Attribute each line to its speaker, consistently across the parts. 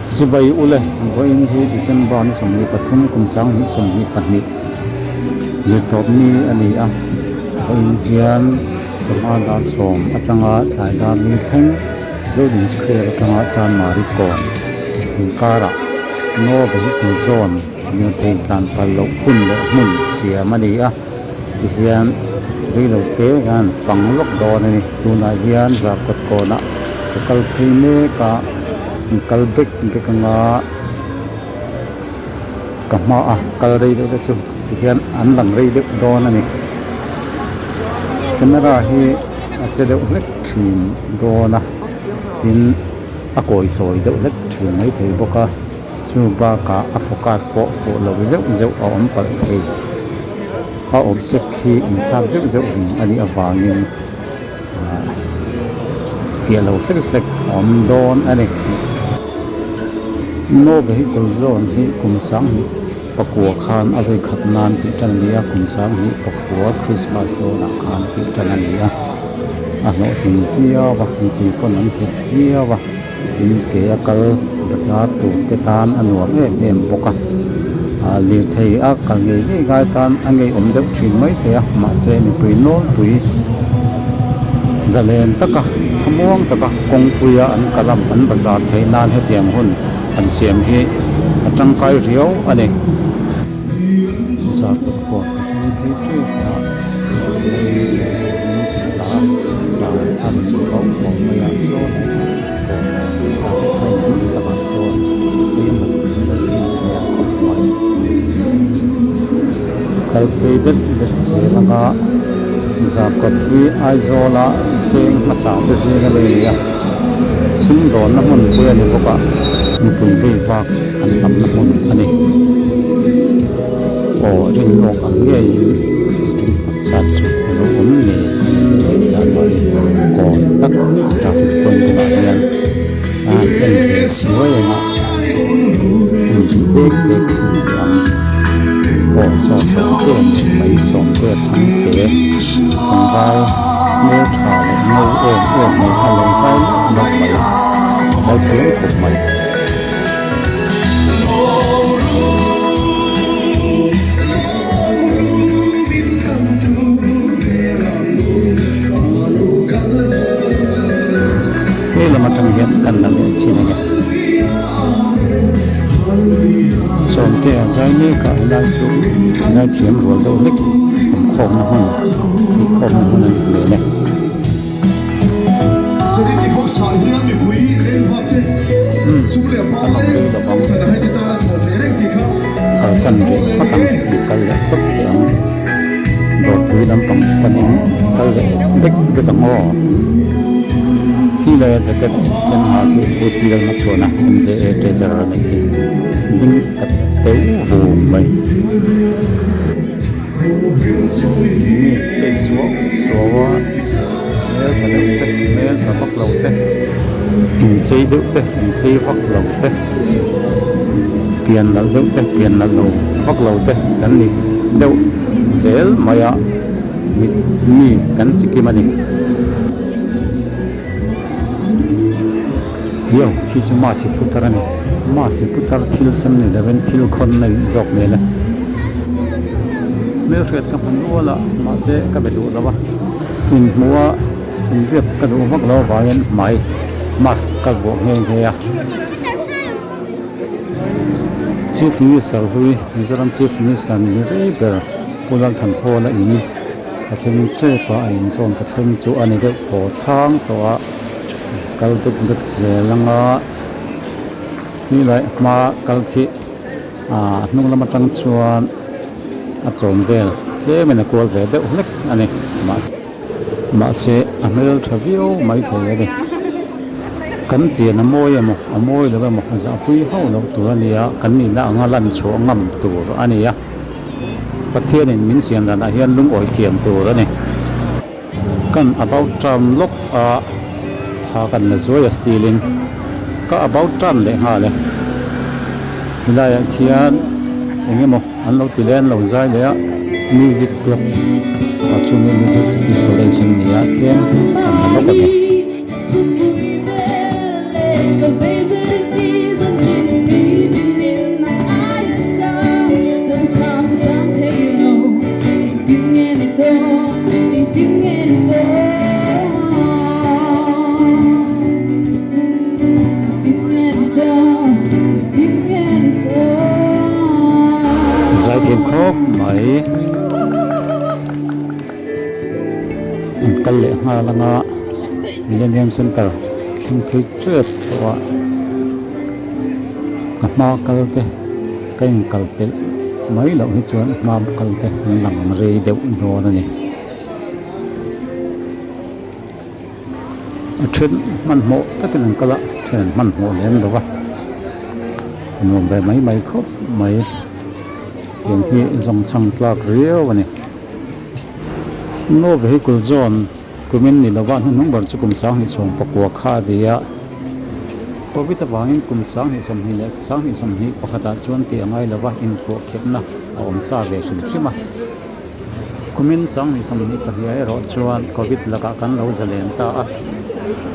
Speaker 1: Sibai ule voin hi December ni somni pathum kumsang ni somni pahni zirtop ni ani a voin hian chama da som atanga tlai da mi thleng zodin square atanga chan mari kon kara no vehicle zone ni thei tlan palo hun le mun siam ani a hian rilo te gan panglok do ni tuna hian za kot kona kal phine ka kal bek ke kanga kama a kal rei de chu hian an lang rei de do na ni camera hi a che de lek thin do na tin a koi soi de lek thin mai thei boka chu ba ka a focus ko fo lo zeu zeu a om pal thei a object hi in thak zeu zeu ring ani awangin fialo flek om don ani no vehicle zone hi kumsang hi pakua khan avei khatnan pi tan lia kumsang hi pakua Christmas lo na khan pi tan lia a no hin kia wa hi ko nan si kia wa in ke akal bazar tu te tan anuam em boka a li thei a kal ngei ni gai tan angai om deuh thin mai thea ma se ni pui nol tui zalen taka thamuang taka kongpuya an kalam an bazar thei nan he tiang hun an siam hi atang kai riau ani zar ko ko hi chu ka sa an ko ko ma ya so ni sa ko ta ni ta ba so ni ma ya ko ma kal pe de se langa za ko thi aizola cheng ma sa de se ga le ya sum don na mun ko ani ko ka pui vei vak an lam na mun ani o ring long ang nge street chat chu lo om ne chan mari ko tak traffic point na hian a en siwai na tek tek sin am o so te mai som te chang te ang vai me tha no em mai halong sai nok mai sai thiam khop mai matang hian kan na le china ge som te zai ni ka ila chu zai thiam ro do lek khom na hun khom na hun le le so ni ti bok sa hi mi pui le va te su le pa le da bang sa hai ta tho le rek ti kha ka san re patang kal le pat yang do pui lam pang panin kal le bek de ta mo khi là jacket sen ha ki pusi dal ma chona je treasure na ki ding kat teu vu mai te so wa me ka pak lo te in chei de te in chei pak lo te pian la de te pian la lo pak lo te kan ni deu zel maya mi kan chiki mani yo khi chu ma si putar ani ma si putar thil sam ni 11 thil khon nei jok me la me ret ka man wala ma se ka be du lawa in muwa in rep ka du mak lo wa yan mai mask ka go nge nge ya chief minister hui mizoram chief minister ni re pulan than ho la in ka thleng che pa in zon ka thleng chu ani de tho thang to a kal tu dak se langa ni lai ma kal khi nung lama tang chuan a chom vel tle mena kol ve de lek ani ma se amel thavio mai thei ani kan pian amoi le mo za pui ho lo tu ania kan ni na anga lan chu ngam tur ania pathian in min sian dan a hian lung oi thiam tur ani kan about tram lok a ha kan na zoya stealing ka about tram le ha le hilaya khian engemo an lo tilen lo zai le music club achumi university collection nia tlen an lo ka game khóc mấy cần lệ nga là nga Millennium Center kinh phí trượt của các mò cầu te kênh cầu te mấy lậu hết chuyện mà cầu te nằm rì đều đồ này trên màn mộ tất cả những cái lạ trên màn mộ lên đó nguồn về mấy mấy khúc mấy tiếng khi dòng trăng lạc riêu vậy nó về cái zone của mình là bạn nó bảo cho cùng sáng thì sống bọc qua khá đi á có biết vàng cùng sáng thì sống hi lệ sáng thì sống hi bọc ta chuẩn tiền ngay là bạn info kẹp na ông sa về sum chứ mà của mình sáng thì sống hi cái gì rồi chuẩn có biết là cả căn lâu giờ lên ta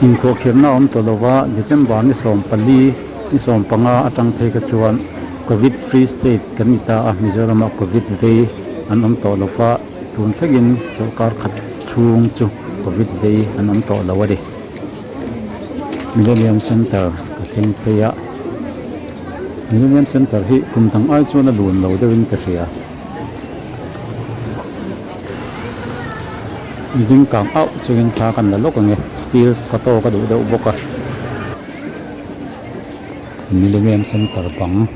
Speaker 1: info kẹp na ông tôi là December ni sống pali ni sống panga atang thấy cái chuẩn COVID free state kan ita Mizoram COVID ve an om to lofa tun thagin chokar khat chung chu COVID ve an om to lawadi Millennium Center ka thing peya Millennium Center hi kum thang ai chu na lun lo dewin ka ria ding kang out chuin tha kan la lok ange still photo ka du deuh boka Millennium Center bang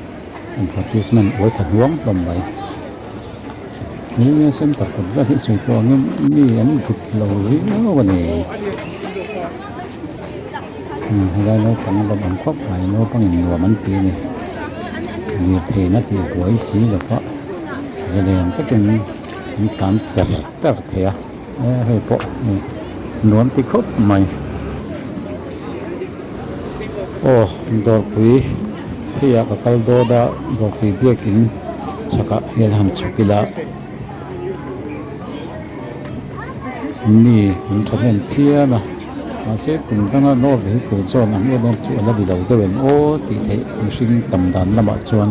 Speaker 1: advertisement với thật huống tầm vậy nếu xem tập cũng có thể sử dụng như anh cực lâu nó cái này đây nó còn là bằng khóc này nó có những người bánh pì này như thế nó thì buổi xí là có giờ này các cái những cảm đẹp thế à hơi bộ nón thì khóc mày ô đồ quý thì cái caldo da đồ quý bia kín chaka helhan chukila ni mình cho nên kia mà sẽ cùng đang nói về cái chỗ nằm ở bên chỗ là đi đầu tới bên ô thì thấy sinh tầm đàn là mọi chuyện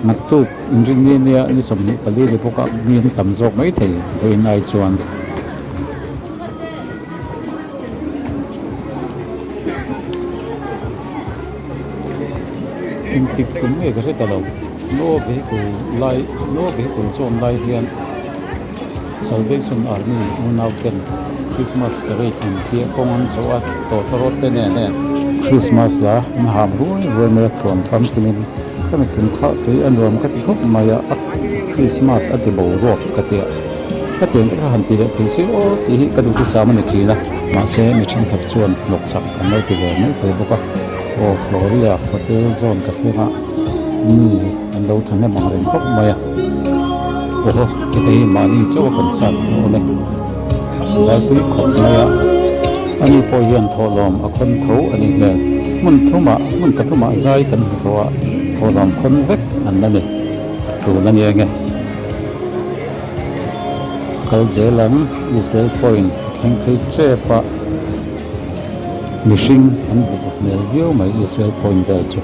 Speaker 1: mặc tu engineer ni sầm ni pali để bốc miên tầm dọc mấy thì về này chuyện in tip cũng nghe cái gì đó nó về cái lai nó về cái zone lai hiện Salvation Army unau ken Christmas parade in kia công an số to thorot te ne Christmas la maham ruai me from from kimin kami kin kha tu an rom ka ti khop maya Christmas at the bow rock ka ti ka ti ka han ti ti si o ti ka du ki sama ne ti la ma se mi chin thap chuan lok sak kan nei ti le nei thei boka o Florida hotel zone ka thlenga ni an lo thang ne mang ren khop maya ô cái này mà đi chỗ cần sẵn nó này giải quyết khó này anh ấy phải hiện thọ lòng ở con thấu anh ấy này muốn cái thú mã giải cần thọ lòng con vết anh này chủ là như nghe cái dễ lắm Israel Point thành cái chế pa missing anh được nhiều view mà Israel Point về chỗ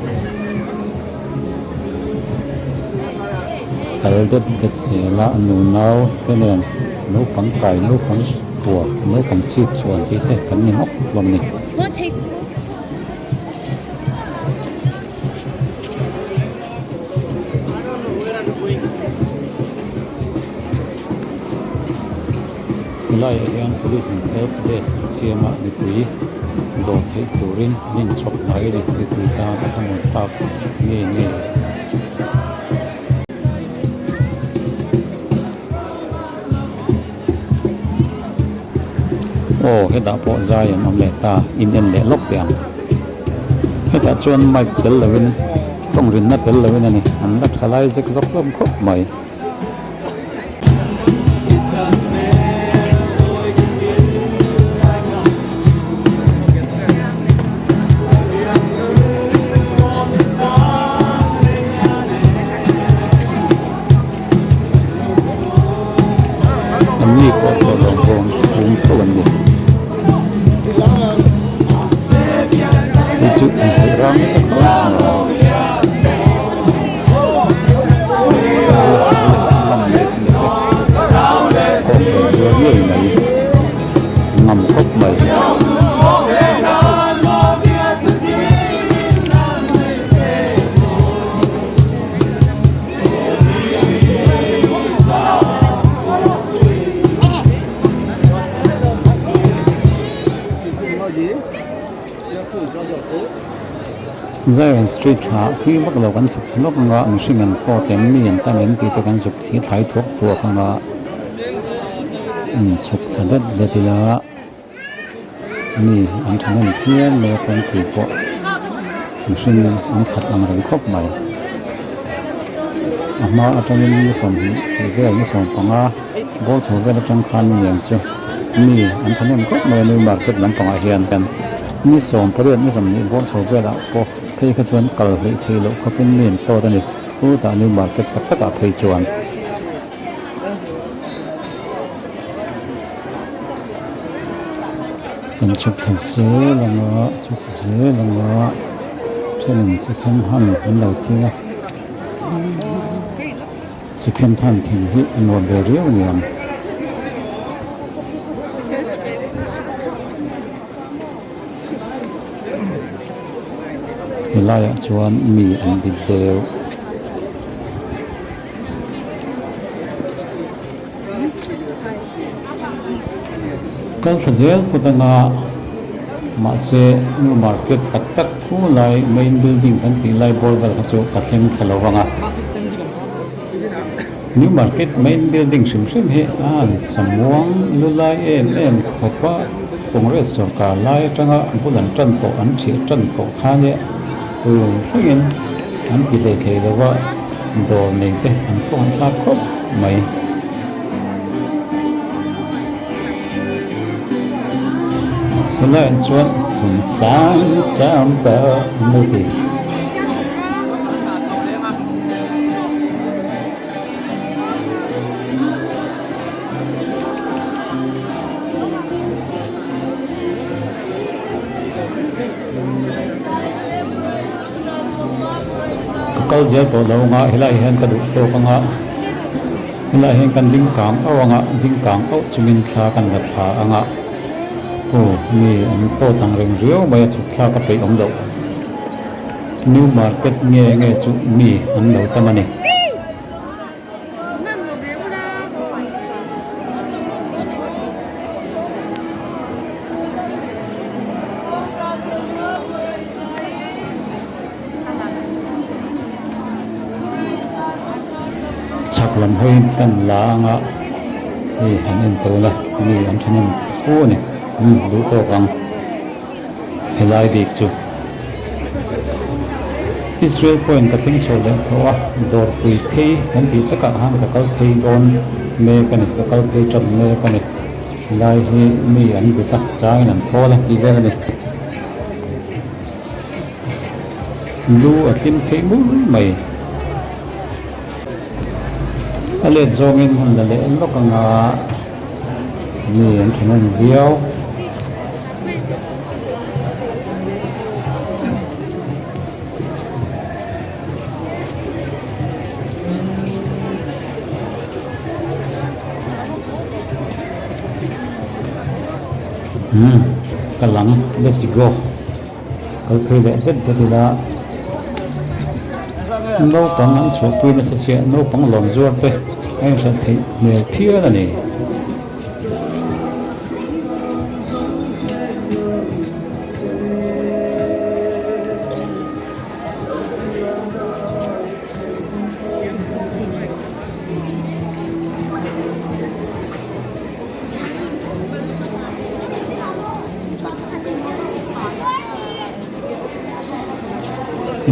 Speaker 1: cái đất đất sẽ là nụ nào cái này nấu bằng cải nấu bằng cua nấu bằng chip chuẩn thì thế cái này hóc bằng này lại anh police help desk xem mà đi tùy đồ thấy turin nhìn chọc lại đi tùy ta các thằng pháp nghe ô cái đạo bộ dài ông lệ ta in lệ lốc tiền cái đạo chuyên mai tới là bên công rừng nó tới là bên này anh đặt khai lại dốc dốc lắm khóc mày anh đi qua chỗ đồng vốn cũng có vấn đề chụp hình răng sắc làm đẹp còn dưới người này nằm cốc mày Zion Street ha khi bắt đầu kan suk lok nga ang singan po tem mi an tan en ti te kan suk thi thai thok tua khanga suk thadat le tila mi an thanan hian le kan ti po ang sin an khat ang ren khop mai ama atangin ni som hi ve ni som panga bol chho ve na tang khan yang che mi an thanan khop mai ni market lam panga hian kan mi som parian ni som ni bol chho ve la po thei kha chuan kal hlei thei lo khapin nen to ta ni u ta ni market tak tak a thei chuan kan chuk thei se langa chuk se langa chen second hand an lo tinga second hand thing hi no be riu niam hilaya chuan mi an di deu kal thazel putanga ma se new market tak tak khu lai main building kan ti lai bol gal chu pathleng thalawanga new market main building sim he an samwang lulai em khopa Congress sarkar lai tanga bulan tan ko an thi tan ko khane thingin an ti le thei dawa do nei te an ko an sa khop mai Hula an chuan hum sam ta muti kal zel to lo nga hilai hen ka du to khanga hilai hen kan ding kang awanga ding kang au chumin thla kan la thla anga mi an to tang reng rio mai chu thla ka pe om do new market nge chu mi an lo tamani chaklam hoin kan la nga hi han en to la mi an thanin fu ni du to kang helai dik chu Israel point ka thing chole thowa dor pui phei kan ti taka hang ka kal phei don me kan ka kal phei chon me kan lai hi mi an bu ta chang nan thola ki ve ni lu a thin phei mu mai ale zongin han la le lo ka nga mi an thanan viau kalang let's go kal phei le det la no pang an chu pui na sa no pang lom zuar pe ai san thei ne phia la ni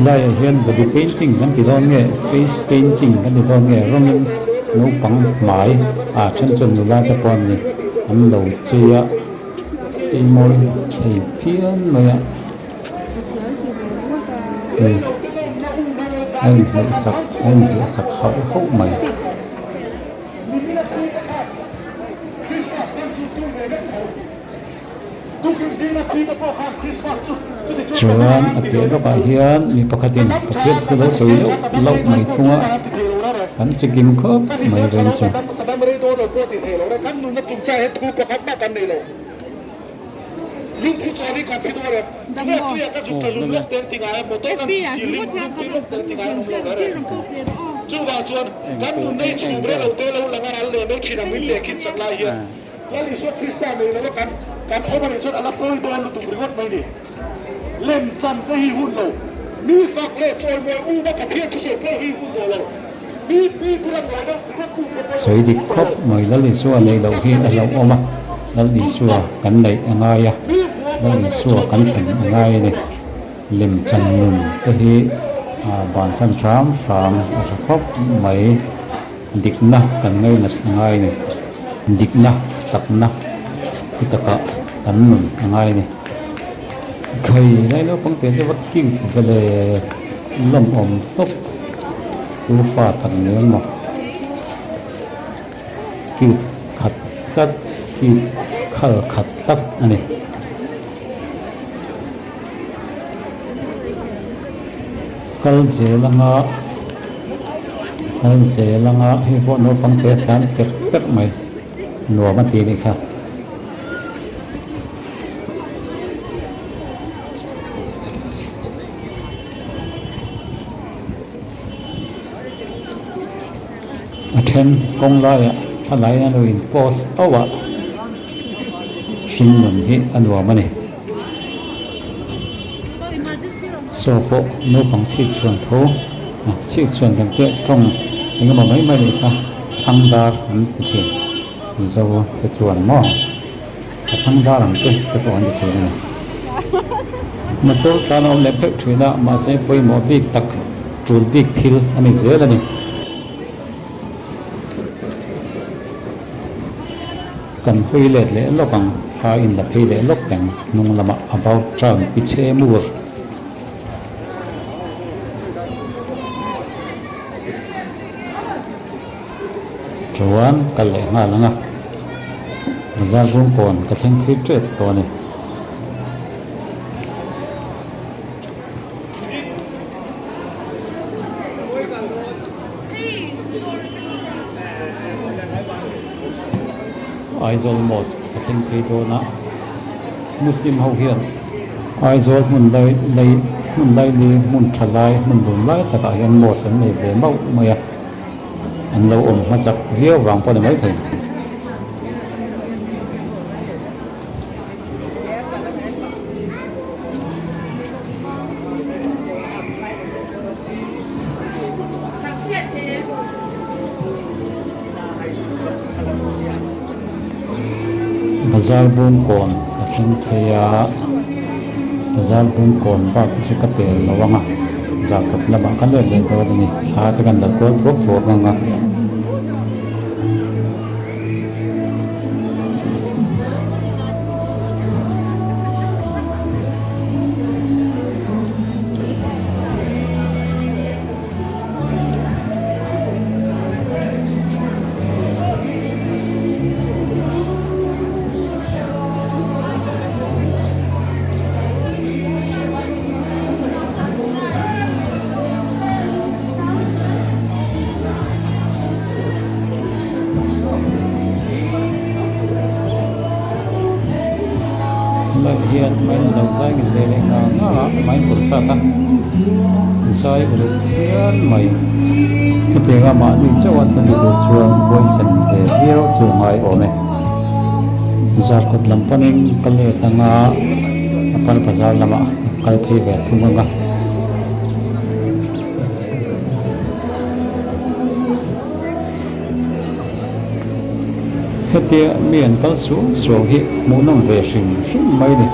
Speaker 1: lai hian body painting kan ti don nge face painting kan ti don nge rongin no pang mai chen chon la ta pon ni an lo chia chei moi thei phian mai anh sẽ sặc hậu mày chuan a piah lawkah hian mi pakhatin pathian thu lo soi lo mai thunga kan chikim khop mai ren chu
Speaker 2: lúc khi cho đi cà phê thôi đấy, lúc tôi cái chụp cái lúc tiếng tiếng Anh một tối cái chỉ lúc tiếng Anh không lâu đấy, chú vào chuột, cái nụ này chụp đấy đầu tiên lâu là cái anh lấy mấy khi nào mình lấy khi sắp lại hiện, là lý do Christian này là cái ông này chuột anh phơi đòn tụi mình gót mấy đi, lên chân cái hi hun lâu, มีฝักเล่โจยมวยอู้ว่าประเภทที่สุดเพื่อฮีหุ่นตัวเรามีผู้รับหลายนะพระครูเป็น
Speaker 1: สวยดิครบหน่อยแล้วลิสัวในเราที่เราเอามาแล้วลิสัวกันในง่ายแล้วลิสัวกันถึงง่ายเลยลิมจันนุนก็ที่บานสันทรามฟางอาจจะครบไหมดิกนะกันง่ายนัดง่ายเลยดิกนะตักนะพิตกะกันนุนง่ายเลยเคยได้แล้วปังเตียนจะวัดกิ้งก็เลยล่มอมตบรูฟ้าตันเนื้อหมอกกิ้งขัดสัดกิ้งข้าขัดสัดอันนี้กัลเซลังอาให้พวกนู้นปังเตียนแฟนเก็บเก็บไหมหนัวมันตีนี่ครับเทนกงไล่อะไรนั่นเองโพสเอาวะชิมหนุนที่อันว่ามันนี่โซโปโนปังชิดส่วนโถชิดส่วนกันเตะตรงยังก็บอกไม่เลยค่ะช่างดาร์มันจะเชื่อมีเจ้าจะชวนมั่งช่างดาร์มันจะตัวอันจะเชื่อเลยมันตัวตอนเราเล็บถือละมาใช้ไปหมอบิ๊กตักจูดบิ๊กทิลอันนี้เสียแล้วนี่กันคุยเล็ดเลยลกังฟาอินดับเพย์เลยลกแบ่งนุ่งละมา about จามพิเชมัวจวนกันเลยมาแล้วนะมาจากรุ่งก่อนกระทั่งคลิปเจ็ดตัวนี้ไอโซลมอสกสิ่งที่โดนนะมุสลิมเขาเขียนไอโซลมันเลยมันทลายมันโดนไล่แต่ก็ยังมอสในเบลเมาเมื่ออันเราอมมาจากเรียววางพอได้ไหมถึงบาซาร์บุญก่อนแต่ทิ้งเทียบาซาร์บุญก่อนบ้านที่กระเตลระวังอ่ะจากกับระบาดกันเลยเดินตัวนี้ชาไปกันแต่ตัวทั่วกันอ่ะLagian main langsai ngilele nga main kursa ta sai urukian mai ketika mani cawan sandi chuan poison de hero chungai ome zarkot lampanin kale tanga apan pasar lama kal phi ve thumanga Ketia miền tao xuống rồi hiện muốn nằm về sinh mấy này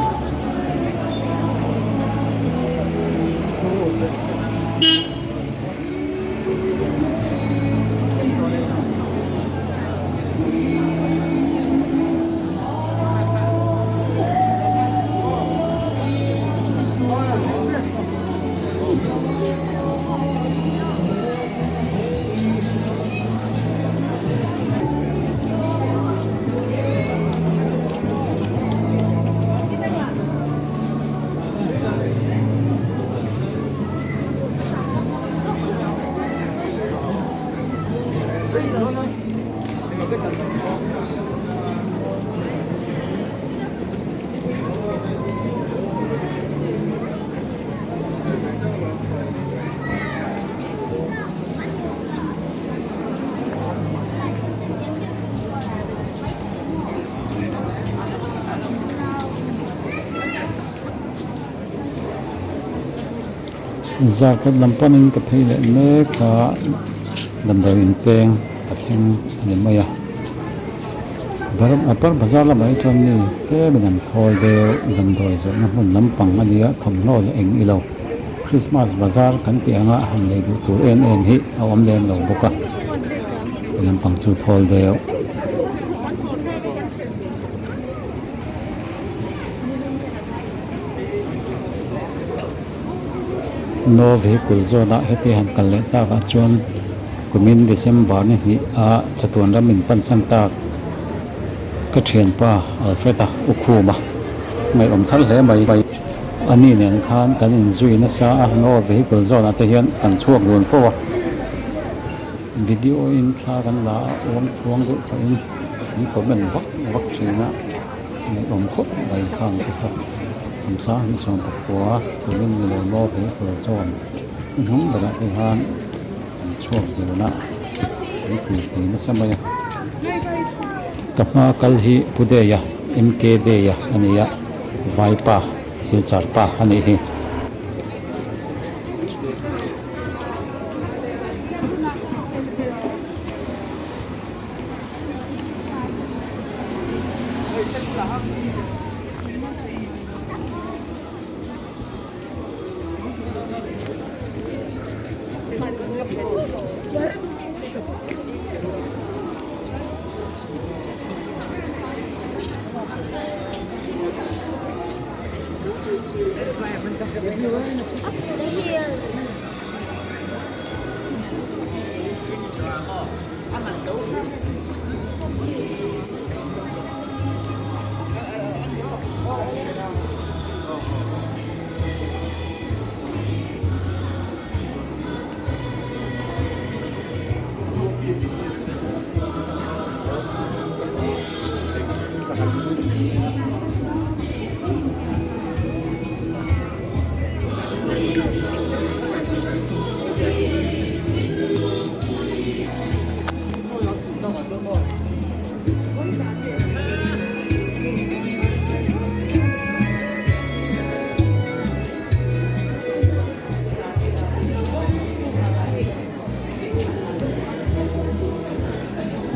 Speaker 1: giờ có làm panin cái thấy lệ mẹ cả làm đầu in peng cái thằng làm mày à baru apa bazar la mai chon ni ke benam thol de gam doi zo na hun lam pang ani a thom no le eng ilo Christmas bazar kan ti anga han le du tur en hi awam len lo boka lam pang chu thol de no vehicle zo na heti han kal le ta ka chon kumin December ni hi a chatun ramin pan san ta cái chuyện pa phải ta ukhu mà ngày ông thal he mai bai ani nen khan kan in zui na sa no vehicle zo na te hian kan chuak lun fo video in thla kan la om du in ko men vak china ngày ông khop bai khang ti kha ang sa hin song ta kwa ko len ni lo no vehicle zo in hum da te han chuak du na ni na sa mai kapma kal hi pudeya mk deya ania vaipa silchar pa ani hi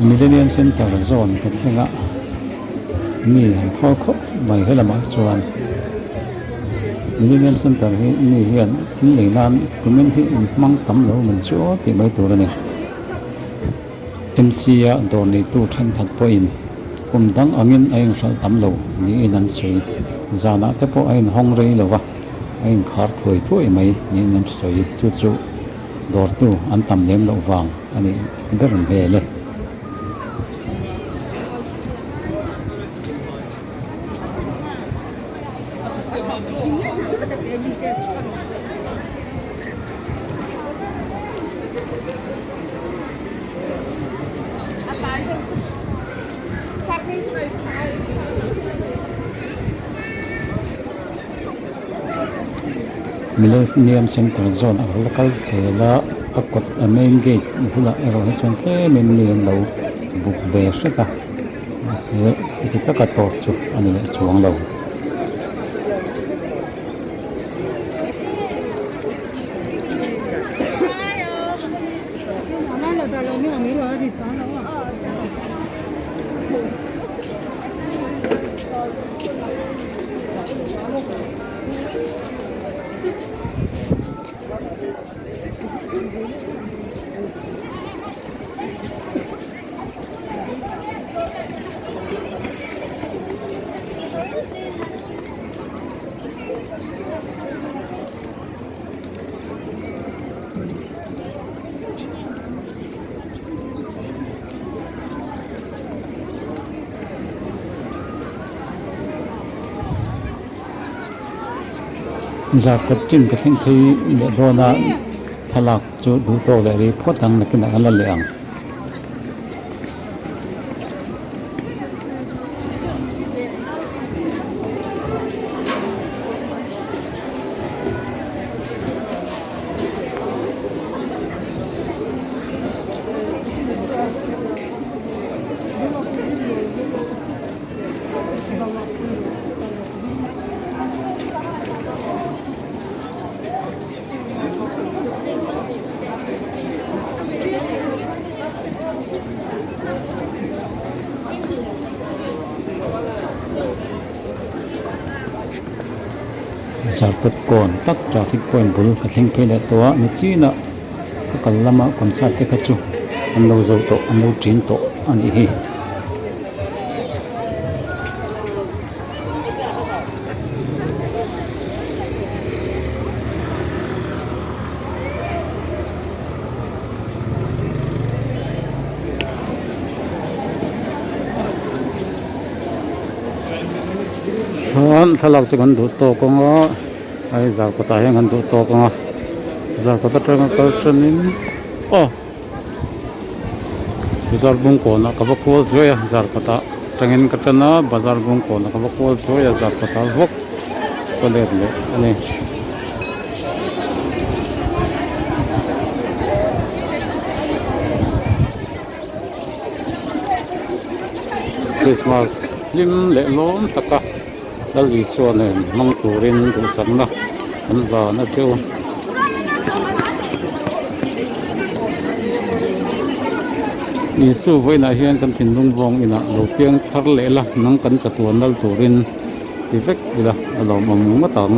Speaker 1: Millennium Center Zone cái thằng mi thao khóc mày hay là mặc chuan Millennium Center hi mi hian tin lei nan kumin hi mang tam lo mình chỗ thì mấy tuổi này MC a don ni tu than that point dang angin aing sal tam lo ni in an sei zana te po ain hong rei lo wa ain khar thoi mai ni nan sei chu dor tu an tam lem lo wang ani garan be le Millennium Center Zone a local sela akot a main gate hula ero he chon tle men ni lo buk ve sata ase ti ta ka tos chu ani le chuang lo za kot chin ka thing thei le dona thalak chu du to le ri photang na kin ala le ang Sarpat kon tak traffic point bul ka thleng phei le to ni china ka kal lama concert te kha chu an lo zo to an lo trin to ani hi han thalak se kan du to ko nga ai zar ko ta heng kan du to ko nga zar ko ta tang ka tranin oh bazar bung ko na ka ba ko zoya zar ko ta tangin ka ta na bazar bung ko na ka ba ko zoya zar ko ta vok ko le ani Christmas lim le lom taka dal ri so ne mang turin du san na an va na chu ni su voi na hian kan thin lung vong ina lo piang thar le la nang kan cha tuan dal turin ti vek ila alo mam ma tang